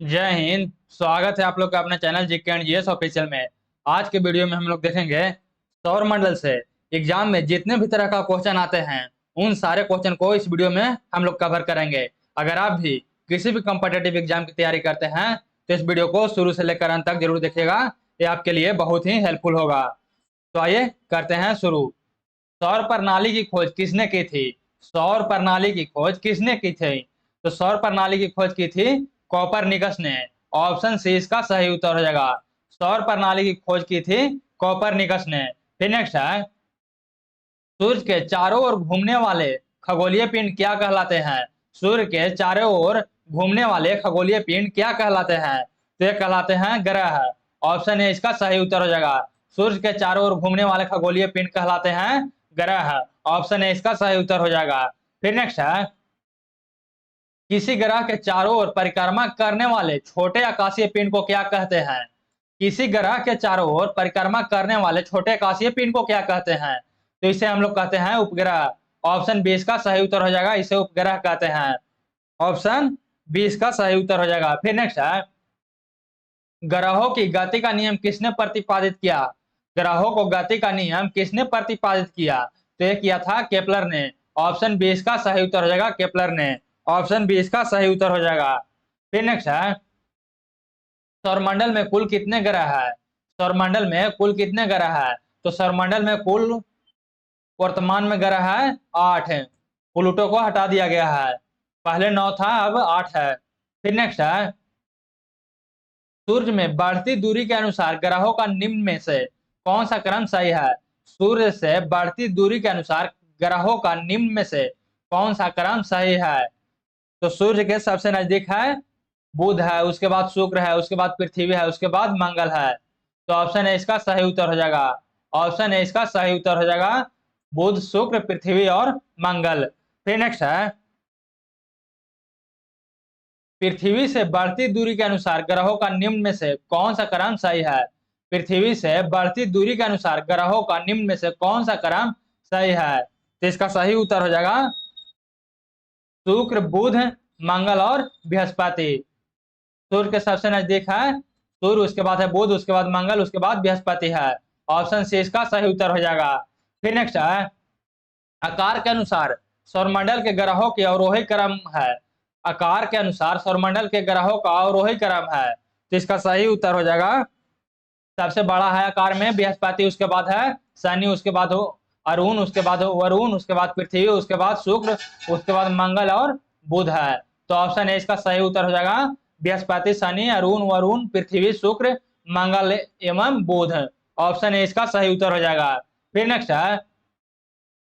जय हिंद। स्वागत है आप लोग का अपने channel GK and GS official में। आज के वीडियो में हम लोग देखेंगे सौर मंडल से एग्जाम में जितने भी तरह का क्वेश्चन आते हैं उन सारे क्वेश्चन को इस वीडियो में हम लोग कवर करेंगे। अगर आप भी किसी भी कॉम्पिटेटिव एग्जाम की तैयारी करते हैं तो इस वीडियो को शुरू से लेकर अंत तक जरूर देखिएगा। ये आपके लिए बहुत ही हेल्पफुल होगा। तो आइए करते हैं शुरू। सौर प्रणाली की खोज किसने की थी? सौर प्रणाली की खोज किसने की थी? तो सौर प्रणाली की खोज की थी कोपरनिकस ने। ऑप्शन सी इसका सही उत्तर हो जाएगा। सौर प्रणाली की खोज की थी कोपरनिकस ने। फिर नेक्स्ट है, सूर्य के चारों ओर घूमने वाले खगोलीय पिंड क्या कहलाते हैं? सूर्य के चारों ओर घूमने वाले खगोलीय पिंड क्या कहलाते हैं? तो ये कहलाते हैं ग्रह। ऑप्शन ए इसका सही उत्तर हो जाएगा। सूर्य के चारों ओर घूमने वाले खगोलीय पिंड कहलाते हैं ग्रह। ऑप्शन ए इसका सही उत्तर हो जाएगा। फिर नेक्स्ट है, किसी ग्रह के चारों ओर परिक्रमा करने वाले छोटे आकाशीय पिंड को क्या कहते हैं? किसी ग्रह के चारों ओर परिक्रमा करने वाले छोटे आकाशीय पिंड को क्या कहते हैं? तो इसे हम लोग कहते हैं उपग्रह। ऑप्शन 20 का सही उत्तर हो जाएगा, इसे उपग्रह कहते हैं। ऑप्शन 20 का सही उत्तर हो जाएगा। फिर नेक्स्ट है, ग्रहों की गति का नियम किसने प्रतिपादित किया? ग्रहों को गति का नियम किसने प्रतिपादित किया? तो ये किया था केपलर ने। ऑप्शन 20 का सही उत्तर हो जाएगा केपलर ने। ऑप्शन 20 का सही उत्तर हो जाएगा। फिर नेक्स्ट है, सौरमंडल में कुल कितने ग्रह है? सौरमंडल में कुल कितने ग्रह है? तो सौरमंडल में कुल वर्तमान में ग्रह है 8 है। प्लूटो को हटा दिया गया है। पहले 9 था, अब 8 है। फिर नेक्स्ट है, सूर्य में बढ़ती दूरी के अनुसार ग्रहों का निम्न में से कौन सा क्रम सही है? सूर्य से बढ़ती दूरी के अनुसार ग्रहों का निम्न में से कौन सा क्रम सही है? तो सूर्य के सबसे नजदीक है बुध है, उसके बाद शुक्र है, उसके बाद पृथ्वी है, उसके बाद मंगल है। तो ऑप्शन है इसका सही उत्तर हो जाएगा। ऑप्शन है इसका सही उत्तर हो जाएगा बुध, शुक्र, पृथ्वी और मंगल। फिर नेक्स्ट है, पृथ्वी से बढ़ती दूरी के अनुसार ग्रहों का निम्न में से कौन सा क्रम सही है? पृथ्वी से बढ़ती दूरी के अनुसार ग्रहों का निम्न में से कौन सा क्रम सही है? तो इसका सही उत्तर हो जाएगा शुक्र, बुध, मंगल और बृहस्पति। सूर्य के सबसे नजदीक है सूर्य, उसके बाद है बुध, उसके बाद मंगल, उसके बाद बृहस्पति है। ऑप्शन सी इसका सही उत्तर हो जाएगा। फिर नेक्स्ट है, आकार के अनुसार सौरमंडल के ग्रहों के अवरोही क्रम है। आकार के अनुसार सौरमंडल के ग्रहों का अवरोही क्रम है। तो इसका सही उत्तर हो जाएगा, सबसे बड़ा है आकार में बृहस्पति, उसके बाद है शनि, उसके बाद हो अरुण, उसके बाद हो वरुण, उसके बाद पृथ्वी, उसके बाद शुक्र, उसके बाद मंगल और बुध है। तो ऑप्शन है इसका सही उत्तर हो जाएगा बृहस्पति, शनि, अरुण, वरुण, पृथ्वी, शुक्र, मंगल एवं बुध। ऑप्शन है इसका सही उत्तर हो जाएगा। फिर नेक्स्ट है,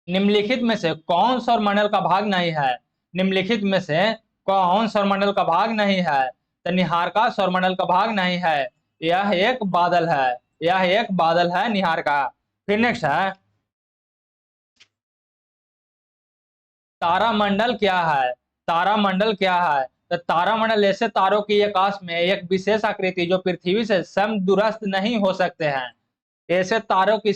निम्नलिखित में से कौन सौरमंडल का भाग नहीं है? निम्नलिखित में से कौन सौरमंडल का भाग नहीं है? तो निहारिका सौरमंडल का भाग नहीं है, यह एक बादल है। यह एक बादल है निहारिका। फिर नेक्स्ट है, तारामंडल क्या है? तारामंडल क्या है? तो तारामंडल ऐसे तारों की आकाश में एक विशेष आकृति जो पृथ्वी से समदूरस्थ नहीं हो सकते हैं। ऐसे तारों की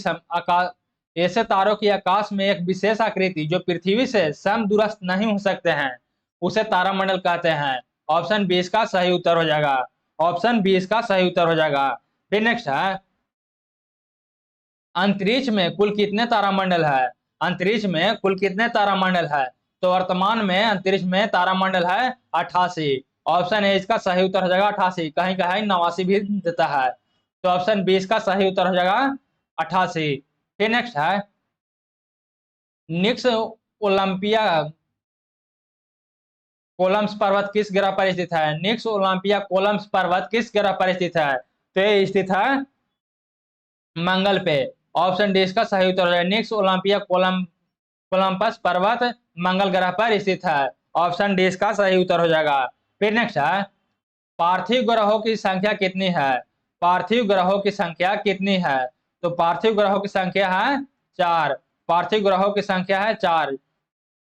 ऐसे तारों की आकाश में एक विशेष आकृति जो पृथ्वी से समदूरस्थ नहीं हो सकते हैं उसे तारामंडल कहते हैं। ऑप्शन 20 का सही उत्तर हो जाएगा। ऑप्शन 20 का सही उत्तर हो जाएगा। फिर नेक्स्ट है, अंतरिक्ष में कुल कितने तारामंडल है? अंतरिक्ष में कुल कितने तारामंडल है? तो वर्तमान में अंतरिक्ष में तारामंडल है 88। ऑप्शन है इसका सही उत्तर हो जाएगा 88, कहीं कहीं 89 भी देता है। तो ऑप्शन 20 का सही उत्तर हो जाएगा 88। फिर नेक्स्ट है, निक्स ओलंपिया कोलम्स पर्वत किस ग्रह पर स्थित है? निक्स ओलंपिया कोलम्स पर्वत किस ग्रह पर स्थित है? तो ये स्थित है मंगल पे। ऑप्शन डी इसका सही उत्तर है, निक्स ओलंपिया कोलंबस पर्वत मंगल ग्रह पर स्थित है। ऑप्शन डी इसका सही उत्तर हो जाएगा। फिर नेक्स्ट है, पार्थिव ग्रहों की संख्या कितनी है? पार्थिव ग्रहों की संख्या कितनी है? तो पार्थिव ग्रहों की संख्या है 4। पार्थिव ग्रहों की संख्या है 4।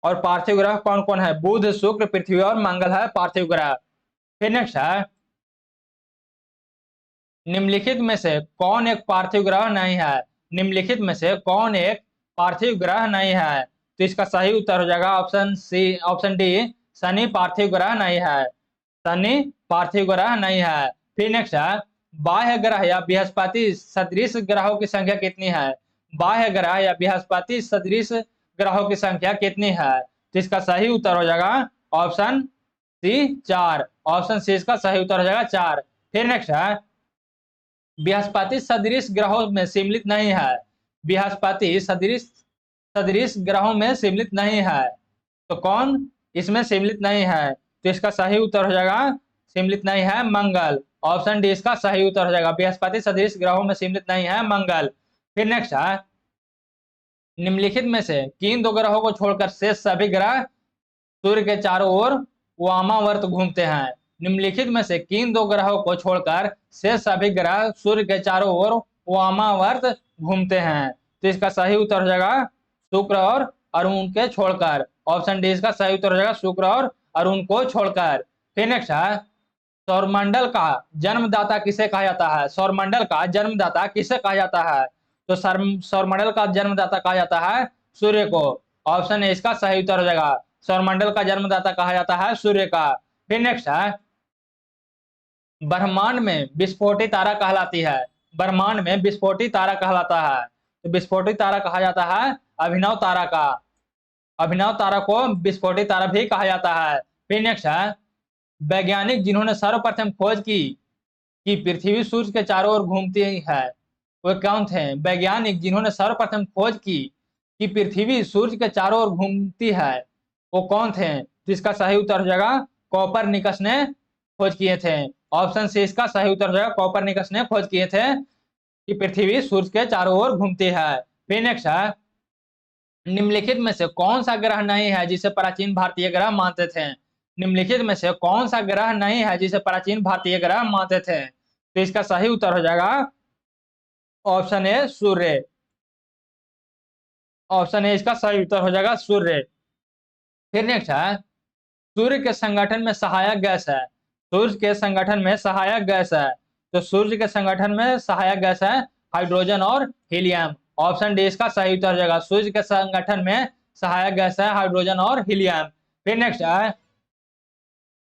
और पार्थिव ग्रह कौन कौन है? बुध, शुक्र, पृथ्वी और मंगल है पार्थिव ग्रह। फिर नेक्स्ट है, निम्नलिखित में से कौन एक पार्थिव ग्रह नहीं है? निम्नलिखित में से कौन एक पार्थिव ग्रह नहीं है? तो इसका सही उत्तर हो जाएगा option C, option D, Shani पार्थिव ग्रह नहीं है। शनि पार्थिव ग्रह नहीं है। फिर नेक्स्ट है, बाह्य ग्रह या बृहस्पति सदृश ग्रहों की संख्या कितनी है? बाह्य ग्रह या बृहस्पति सदृश ग्रहों की संख्या कितनी है? तो इसका सही उत्तर हो जाएगा ऑप्शन सी 4। ऑप्शन सी इसका सही उत्तर हो जाएगा 4। फिर नेक्स्ट है, बृहस्पति सदृश ग्रहों में सम्मिलित नहीं है। बृहस्पति सदृश सदृश ग्रहों में सम्मिलित नहीं है, तो कौन इसमें सम्मिलित नहीं है? तो इसका सही उत्तर हो जाएगा, सम्मिलित नहीं है, मंगल। ऑप्शन डी इसका सही उत्तर हो जाएगा, बृहस्पति सदृश ग्रहों में सम्मिलित नहीं है, मंगल। फिर नेक्स्ट है, निम्नलिखित में से किन दो ग्रहों को छोड़कर शेष सभी ग्रह सूर्य के चारों ओर वामावर्त घूमते हैं? निम्नलिखित में से किन दो ग्रहों को छोड़कर शेष सभी ग्रह सूर्य के चारों ओर वामावर्त घूमते हैं? तो इसका सही उत्तर हो जाएगा शुक्र और अरुण के छोड़कर। ऑप्शन डी इसका सही उत्तर हो जाएगा, शुक्र और अरुण को छोड़कर। फिर नेक्स्ट है, सौरमंडल का जन्मदाता किसे कहा जाता है? सौरमंडल का जन्मदाता किसे कहा जाता है? तो सौरमंडल का जन्मदाता कहा जाता है सूर्य को। ऑप्शन ए इसका सही उत्तर हो जाएगा, सौरमंडल का जन्मदाता कहा जाता है सूर्य का। फिर नेक्स्ट है, ब्रह्मांड में विस्फोटित तारा कहलाती है। ब्रह्मांड में विस्फोटित तारा कहलाता है, तो विस्फोटित तारा कहा जाता है अभिनव तारा का। अभिनव तारा को विस्फोटित तारा भी कहा जाता है। फिर नेक्स्ट है, वैज्ञानिक जिन्होंने सर्वप्रथम खोज की कि पृथ्वी सूर्य के चारों ओर घूमती है, वो कौन थे? वैज्ञानिक जिन्होंने सर्वप्रथम खोज की कि पृथ्वी सूर्य के चारों ओर घूमती है, वो कौन थे? तो इसका सही उत्तर हो जाएगा कोपरनिकस ने खोज किए थे। ऑप्शन सी इसका सही उत्तर हो जाएगा, कोपरनिकस ने खोज किए थे कि पृथ्वी सूर्य के चारों ओर घूमती है। फिर नेक्स्ट है, निम्नलिखित में से कौन सा ग्रह नहीं है जिसे प्राचीन भारतीय ग्रह मानते थे? निम्नलिखित में से कौन सा ग्रह नहीं है जिसे प्राचीन भारतीय ग्रह मानते थे? तो इसका सही उत्तर हो जाएगा option A Surya. Option A इसका सही उत्तर हो जाएगा सूर्य। फिर नेक्स्ट है, सूर्य के संगठन में सहायक गैस है। सूर्य के संगठन में सहायक गैस है, तो सूर्य के संगठन में सहायक गैस है हाइड्रोजन और हीलियम। ऑप्शन डी इसका सही उत्तर हो जाएगा, सूर्य के संगठन में सहायक गैस है हाइड्रोजन और हीलियम। फिर नेक्स्ट है,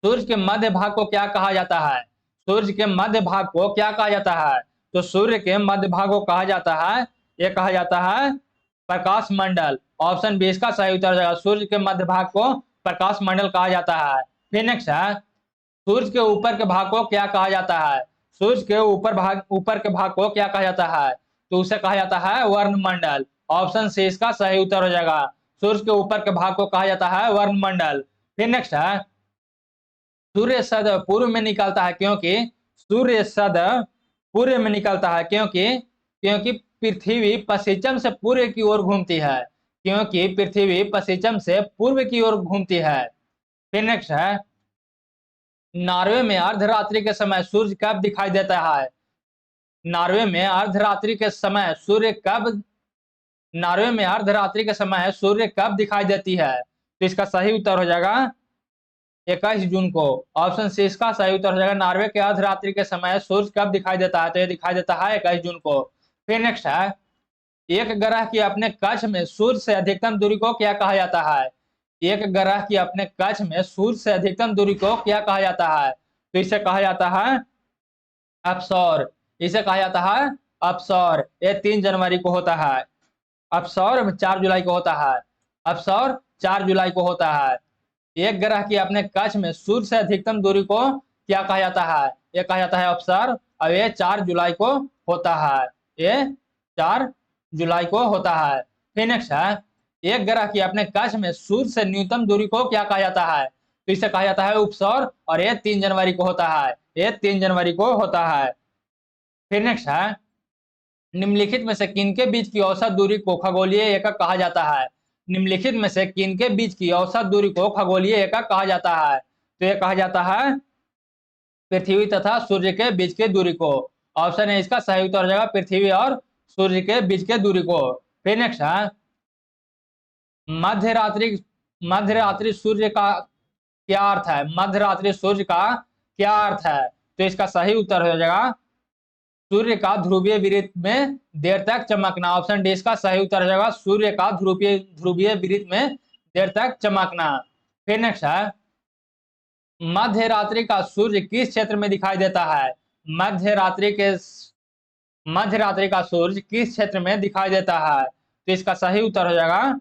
सूर्य के मध्य भाग को क्या कहा जाता है? सूर्य के मध्य भाग को क्या कहा जाता है? तो सूर्य के मध्य भाग को कहा जाता है, यह कहा जाता है प्रकाश मंडल। ऑप्शन बी इसका सही उत्तर हो जाएगा, सूर्य के मध्य भाग को प्रकाश मंडल कहा जाता है। फिर नेक्स्ट है, सूर्य के ऊपर के भाग को क्या कहा जाता है? सूर्य के ऊपर के भाग को क्या कहा जाता है? तो उसे कहा जाता है वर्णमंडल। ऑप्शन सी इसका सही उत्तर हो जाएगा, सूर्य के ऊपर के भाग को कहा जाता है वर्णमंडल। फिर नेक्स्ट है, सूर्य सदैव पूर्व में निकलता है क्योंकि सूर्य सदैव पूर्व में निकलता है क्योंकि पृथ्वी पश्चिम से पूर्व की ओर घूमती है। क्योंकि पृथ्वी पश्चिम से पूर्व की ओर घूमती है। फिर नेक्स्ट है, नॉर्वे में अर्धरात्रि के समय सूर्य कब दिखाई देता है? नॉर्वे में अर्धरात्रि के समय नॉर्वे में अर्धरात्रि के समय सूर्य कब दिखाई देती है? तो इसका सही उत्तर हो जाएगा 21 जून को। ऑप्शन सी इसका सही उत्तर हो जाएगा, नॉर्वे के अर्धरात्रि के समय सूर्य कब दिखाई देता है? तो ये दिखाई देता है 21 जून को। फिर नेक्स्ट है, एक ग्रह की अपने कक्ष में सूर्य से अधिकतम दूरी को क्या कहा जाता है? एक ग्रह की अपने कक्ष में सूर्य से अधिकतम दूरी को क्या कहा जाता है? तो इसे कहा जाता है अपसौर। इसे कहा जाता है अपसौर। ये 3 जनवरी को होता है। अपसौर 4 जुलाई को होता है। अपसौर 4 जुलाई को होता है। एक ग्रह की अपने कक्ष में सूर्य से अधिकतम दूरी को क्या कहा जाता है? ये कहा जाता है अपसौर, और ये 4 जुलाई को होता है। ये 4 जुलाई को होता है। फिर नेक्स्ट है, एक ग्रह की अपने कक्ष में सूर्य से न्यूनतम दूरी को क्या कहा जाता है? तो इसे कहा जाता है उपसौर, और ये 3 जनवरी को होता है। ये 3 जनवरी को होता है। फिर नेक्स्ट है, निम्नलिखित में से किनके बीच की औसत दूरी को खगोलीय एकक कहा जाता है? निम्नलिखित में से किनके बीच की औसत दूरी को खगोलीय एकक कहा जाता है? तो यह कहा जाता है पृथ्वी तथा सूर्य के बीच की दूरी को। ऑप्शन है इसका सही उत्तर हो जाएगा, पृथ्वी और सूर्य के बीच के दूरी को। फिर नेक्स्ट है, मध्यरात्रि सूर्य का क्या अर्थ है? मध्यरात्रि सूर्य का क्या अर्थ है? तो इसका सही उत्तर हो जाएगा सूर्य का ध्रुवीय विरित में देर तक चमकना। ऑप्शन डी इसका सही उत्तर हो जाएगा, सूर्य का ध्रुवीय विरित में देर तक चमकना। फिर नेक्स्ट है, मध्य रात्रि का सूर्य किस क्षेत्र में दिखाई देता है? मध्य रात्रि के मध्य रात्रि का सूर्य किस क्षेत्र में दिखाई देता है? तो इसका सही उत्तर हो जाएगा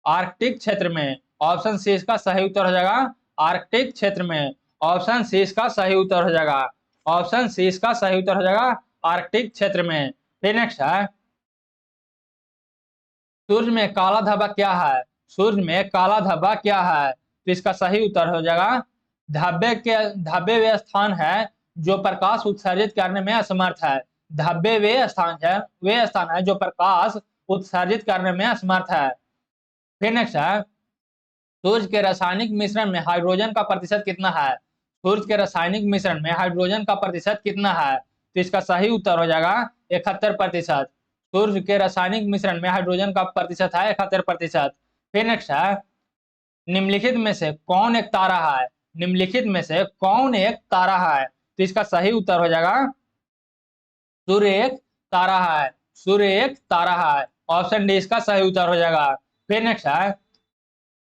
आर्कटिक क्षेत्र में। ऑप्शन सी इसका सही उत्तर हो जाएगा आर्कटिक क्षेत्र में। ऑप्शन सी इसका सही उत्तर हो जाएगा। ऑप्शन सी इसका सही उत्तर हो जाएगा आर्कटिक क्षेत्र में। फिर नेक्स्ट है, सूर्य में काला धब्बा क्या है? सूर्य में काला धब्बा क्या है? तो इसका सही उत्तर हो जाएगा धब्बे वे स्थान है जो प्रकाश उत्सर्जित करने में असमर्थ है। धब्बे वे स्थान है जो प्रकाश उत्सर्जित करने में असमर्थ है। फिर नेक्स्ट है, सूर्य के रासायनिक मिश्रण में हाइड्रोजन का प्रतिशत कितना है? सूर्य के रासायनिक मिश्रण में हाइड्रोजन का प्रतिशत कितना है? तो इसका सही उत्तर हो जाएगा 71%। सूर्य के रासायनिक मिश्रण में हाइड्रोजन का प्रतिशत है 71%। फिर नेक्स्ट है, निम्नलिखित में से कौन एक तारा है? निम्नलिखित में से कौन एक तारा है? तो इसका सही उत्तर हो जाएगा सूर्य एक तारा है। सूर्य एक तारा है। ऑप्शन डी इसका सही उत्तर हो जाएगा। फिर नेक्स्ट है,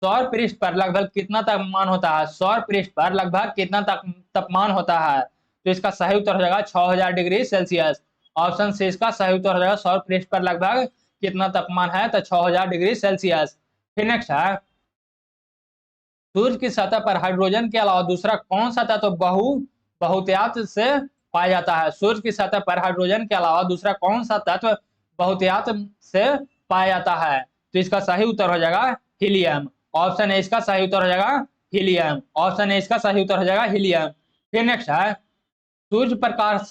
सौर पृष्ठ पर लगभग कितना तापमान होता है? सौर पृष्ठ पर लगभग कितना तापमान होता है? तो इसका सही उत्तर हो जाएगा 6000 डिग्री सेल्सियस। ऑप्शन सी इसका सही उत्तर हो जाएगा सौर पृष्ठ पर लगभग कितना तापमान है? तो 6000 डिग्री सेल्सियस। फिर नेक्स्ट है, सूर्य की सतह पर हाइड्रोजन के अलावा दूसरा कौन सा तत्व बहुतायत से पाया जाता है? सूर्य की सतह पर हाइड्रोजन के अलावा दूसरा कौन सा तत्व बहुतायत से पाया जाता है? तो इसका सही उत्तर हो जाएगा हीलियम। ऑप्शन ए इसका सही उत्तर हो जाएगा हीलियम। ऑप्शन ए इसका सही उत्तर हो जाएगा हीलियम। फिर नेक्स्ट है, सूर्य प्रकाश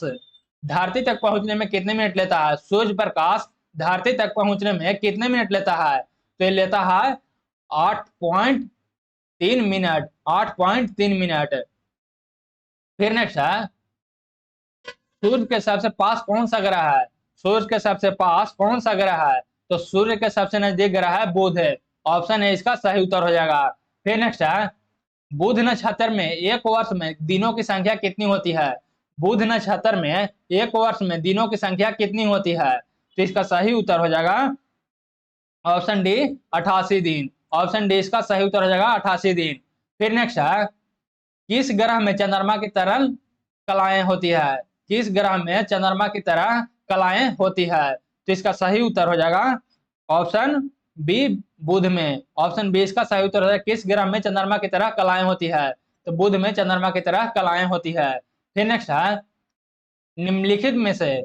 धरती तक पहुंचने में कितने मिनट लेता है? सूर्य प्रकाश धरती तक पहुंचने में कितने मिनट लेता है? तो ये लेता है 8.3 मिनट। 8.3 मिनट। फिर नेक्स्ट है, सूर्य के सबसे पास कौन सा ग्रह है? सूर्य के सबसे पास कौन सा ग्रह है? तो सूर्य के सबसे नजदीक ग्रह है बुध है। ऑप्शन ए इसका सही उत्तर हो जाएगा। फिर नेक्स्ट है, बुध नक्षत्र में एक वर्ष में दिनों की संख्या कितनी होती है? बुध नक्षत्र में एक वर्ष में दिनों की संख्या कितनी होती है? तो इसका सही उत्तर हो जाएगा ऑप्शन डी 88 दिन। ऑप्शन डी इसका सही उत्तर हो जाएगा 88 दिन। फिर नेक्स्ट है, किस ग्रह में चंद्रमा की तरह कलाएं होती है? किस ग्रह में चंद्रमा की तरह कलाएं होती है? तो इसका सही उत्तर हो जाएगा ऑप्शन बी बुध में। ऑप्शन बी इसका सही उत्तर हो जाएगा किस ग्रह में चंद्रमा की तरह कलाएं होती है? तो बुध में चंद्रमा की तरह कलाएं होती है। फिर नेक्स्ट है, निम्नलिखित में से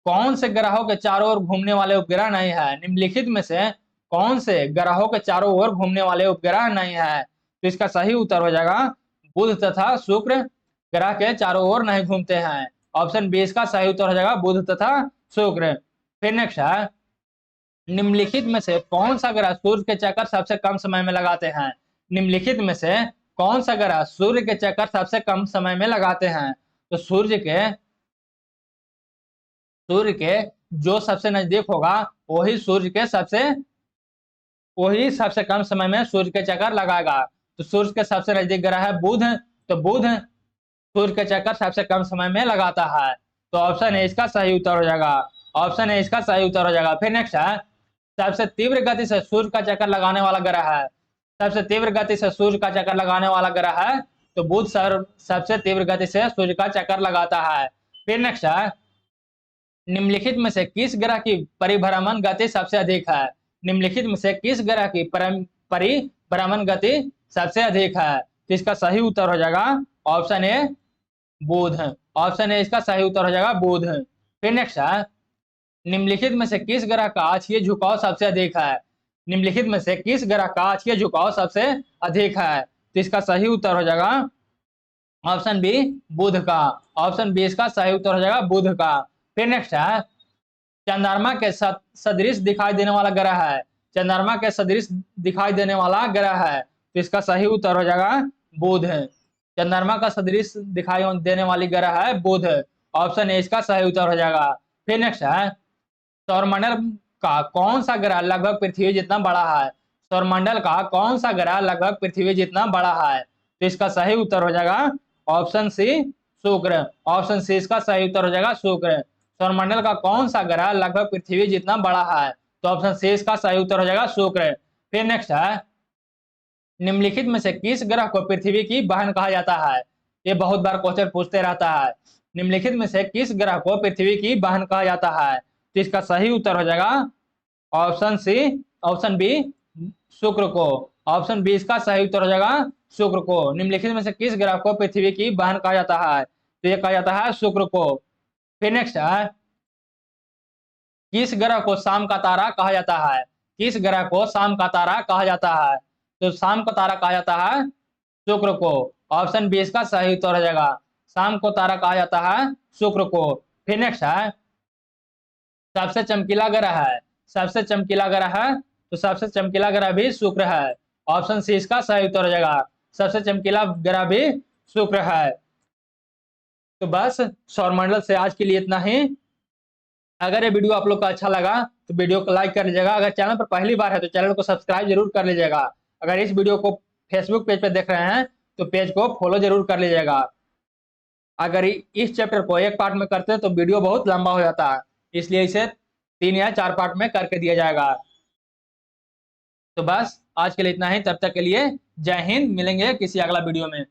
कौन से ग्रहों के चारों ओर घूमने वाले उपग्रह नहीं है? निम्नलिखित में से कौन से ग्रहों के चारों ओर घूमने वाले उपग्रह नहीं है? तो इसका सही उत्तर हो जाएगा बुध तथा शुक्र ग्रह के चारों ओर नहीं घूमते हैं। ऑप्शन बी इसका सही उत्तर हो जाएगा बुध तथा शुक्र। फिर नेक्स्ट है, निम्नलिखित में से कौन सा ग्रह सूर्य के चक्कर सबसे कम समय में लगाते हैं? निम्नलिखित में से कौन सा ग्रह सूर्य के चक्कर सबसे कम समय में लगाते हैं? तो सूर्य के जो सबसे नजदीक होगा वही सबसे कम समय में सूर्य के चक्कर लगाएगा। तो सूर्य के सबसे नजदीक ग्रह है बुध। तो बुध सूर्य के चक्कर सबसे कम समय में लगाता है। तो ऑप्शन ए इसका सही उत्तर हो जाएगा। ऑप्शन ए इसका सही उत्तर हो जाएगा। फिर नेक्स्ट है, सबसे तीव्र गति से सूर्य का चक्कर लगाने वाला ग्रह है। सबसे तीव्र गति से सूर्य का चक्कर लगाने वाला ग्रह है तो बुध सबसे तीव्र गति से सूर्य का चक्कर लगाता है। फिर नेक्स्ट है, निम्नलिखित में से किस ग्रह की परिभ्रमण गति सबसे अधिक है? निम्नलिखित में से किस ग्रह की परिभ्रमण गति सबसे अधिक है? तो इसका सही उत्तर हो जाएगा option A Budh. Option A इसका सही उत्तर हो जाएगा बुध। फिर नेक्स्ट है, निम्नलिखित में से किस ग्रह का अक्षीय झुकाव सबसे अधिक है? निम्नलिखित में से किस ग्रह का अक्षीय झुकाव सबसे अधिक है? तो इसका सही उत्तर हो जाएगा ऑप्शन बी बुध का। ऑप्शन बी इसका सही उत्तर हो जाएगा बुध का। फिर नेक्स्ट है, चंद्रमा के सदृश दिखाई देने वाला ग्रह है। चंद्रमा के सदृश दिखाई देने वाला ग्रह है तो इसका सही उत्तर हो जाएगा बुध। चंद्रमा का सदृश दिखाई देने वाली ग्रह है बुध। ऑप्शन ए इसका सही उत्तर हो जाएगा। फिर नेक्स्ट है, सौरमंडल का कौन सा ग्रह लगभग पृथ्वी जितना बड़ा है? सौरमंडल का कौन सा ग्रह लगभग पृथ्वी जितना बड़ा है? तो इसका सही उत्तर हो जाएगा ऑप्शन सी शुक्र। ऑप्शन सी इसका सही उत्तर हो जाएगा शुक्र। सौरमंडल का कौन सा ग्रह लगभग पृथ्वी जितना बड़ा है? तो ऑप्शन सी इसका सही उत्तर हो जाएगा शुक्र। फिर नेक्स्ट है, निम्नलिखित में से किस ग्रह को पृथ्वी की बहन कहा जाता है? ये बहुत बार क्वेश्चन पूछते रहता है। निम्नलिखित में से किस ग्रह को पृथ्वी की बहन कहा जाता है? तो इसका सही उत्तर हो जाएगा ऑप्शन सी, ऑप्शन बी, शुक्र को। ऑप्शन बी इसका सही उत्तर हो जाएगा शुक्र को। निम्नलिखित में से किस ग्रह को पृथ्वी की बहन कहा जाता है? तो ये कहा जाता है शुक्र को। फिर नेक्स्ट है, किस ग्रह को शाम का तारा कहा जाता है? किस ग्रह को शाम का तारा कहा जाता है? तो शाम का तारा कहा जाता है शुक्र को। ऑप्शन बी इसका सही उत्तर हो जाएगा, शाम को तारा कहा जाता है शुक्र को। फिर नेक्स्ट है, सबसे चमकीला ग्रह है, सबसे चमकीला ग्रह है, तो सबसे चमकीला ग्रह भी शुक्र है। ऑप्शन सी इसका सही उत्तर हो जाएगा, सबसे चमकीला ग्रह भी शुक्र है। तो बस सौरमंडल से आज के लिए इतना ही। अगर ये वीडियो आप लोग का अच्छा लगा तो वीडियो को लाइक कर लीजिएगा। अगर चैनल पर पहली बार है तो चैनल को सब्सक्राइब जरूर कर लीजिएगा। अगर इस वीडियो को फेसबुक पेज पर देख रहे हैं तो पेज को फॉलो जरूर कर लीजिएगा। अगर इस चैप्टर को एक पार्ट में करते हैं तो वीडियो बहुत लंबा हो जाता है, इसलिए इसे 3 या 4 पार्ट में करके दिया जाएगा। तो बस आज के लिए इतना ही, तब तक के लिए जय हिंद। मिलेंगे किसी अगला वीडियो में।